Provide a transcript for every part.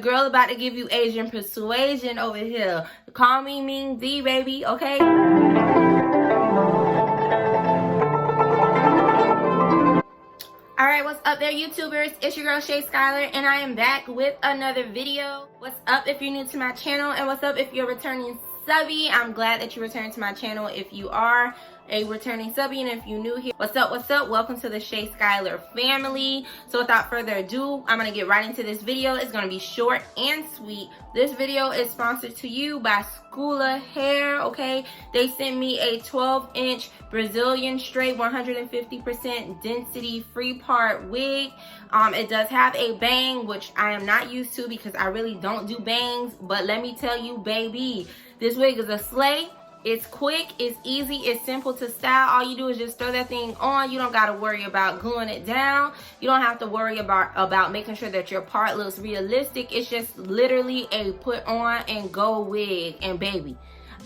Girl about to give you Asian persuasion over here. Call me Ming D, baby, okay? Alright, what's up there, YouTubers? It's your girl, Shayskyler, and I am back with another video. What's up if you're new to my channel, and what's up if you're returning subby? I'm glad that you returned to my channel if you are a returning subby, and if you're new here, what's up, welcome to the Shayskyler family. So without further ado, I'm gonna get right into this video. It's gonna be short and sweet. This video is sponsored to you by Shayskyler Hair, okay? They sent me a 12-inch Brazilian straight 150% density free part wig. It does have a bang, which I am not used to because I really don't do bangs, but let me tell you, baby, this wig is a slay. It's quick, it's easy, it's simple to style. All you do is just throw that thing on. You don't got to worry about gluing it down. You don't have to worry about making sure that your part looks realistic. It's just literally a put on and go wig. And baby,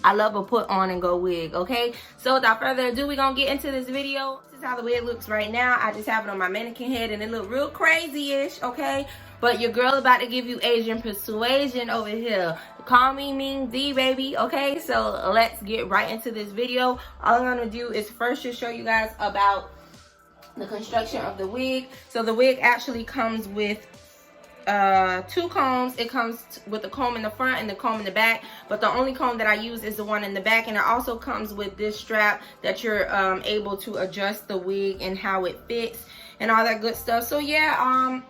I love a put on and go wig, okay? So without further ado, we're going to get into this video. This is how the wig looks right now. I just have it on my mannequin head and it look real crazy-ish, okay? But your girl about to give you Asian persuasion over here. Call me Ming D, baby, okay? So let's get right into this video. All I'm gonna do is first just show you guys about the construction of the wig. So the wig actually comes with two combs. It comes with a comb in the front and the comb in the back, but the only comb that I use is the one in the back, and it also comes with this strap that you're able to adjust the wig and how it fits and all that good stuff. So yeah,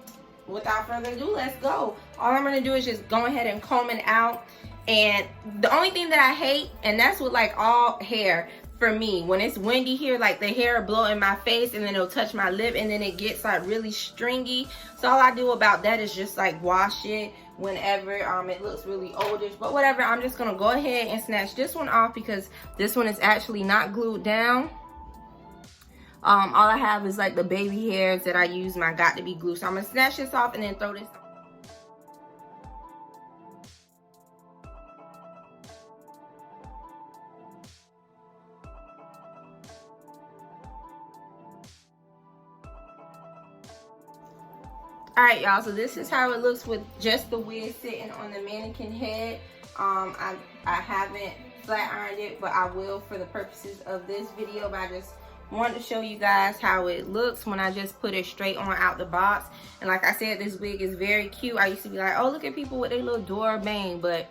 without further ado, let's go. All I'm gonna do is just go ahead and comb it out. And the only thing that I hate, and that's with like all hair for me, when it's windy here, like the hair will blow in my face and then it'll touch my lip and then it gets like really stringy. So all I do about that is just like wash it whenever it looks really oldish. But whatever, I'm just gonna go ahead and snatch this one off because this one is actually not glued down. All I have is like the baby hairs that I use my got to be glue. So I'm gonna snatch this off and then throw this on. Alright, y'all, so this is how it looks with just the wig sitting on the mannequin head. I haven't flat ironed it, but I will for the purposes of this video. But I just wanted to show you guys how it looks when I just put it straight on out the box. And like I said, this wig is very cute. I used to be like, oh, look at people with their little door bang, but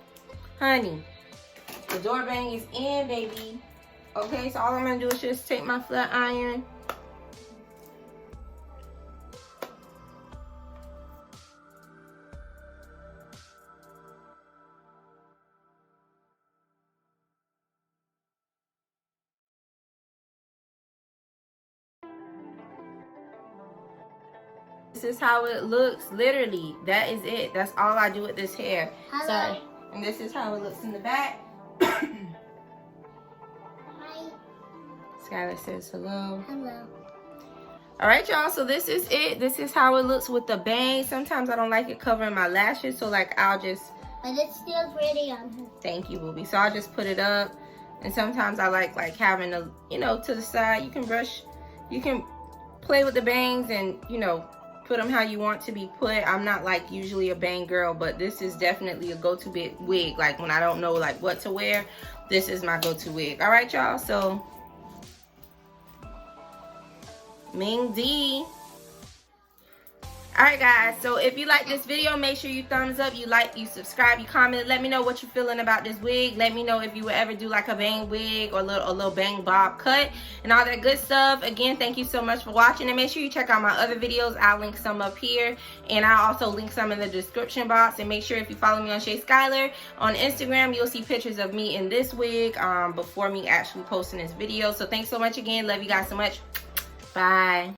honey, the door bang is in, baby. Okay, so all I'm gonna do is just take my flat iron. This is how it looks, literally. That is it. That's all I do with this hair. Hello. Sorry. And this is how it looks in the back. Hi. Skylar says hello. Hello. Alright, y'all, so this is it. This is how it looks with the bang. Sometimes I don't like it covering my lashes, so like I'll just... But it's still pretty on her. Thank you, booby. So I'll just put it up. And sometimes I like having a, you know, to the side. You can brush, you can play with the bangs and, you know, put them how you want to be put. I'm not like usually a bang girl, but this is definitely a go-to wig. Like when I don't know like what to wear, this is my go-to wig. All right, y'all, so Ming D. All right, guys, so if you like this video, make sure you thumbs up, you like, you subscribe, you comment. Let me know what you're feeling about this wig. Let me know if you would ever do like a bang wig or a little bang bob cut and all that good stuff. Again, thank you so much for watching, and make sure you check out my other videos. I'll link some up here, and I'll also link some in the description box. And make sure if you follow me on Shayskyler on Instagram, you'll see pictures of me in this wig before me actually posting this video. So thanks so much again. Love you guys so much. Bye.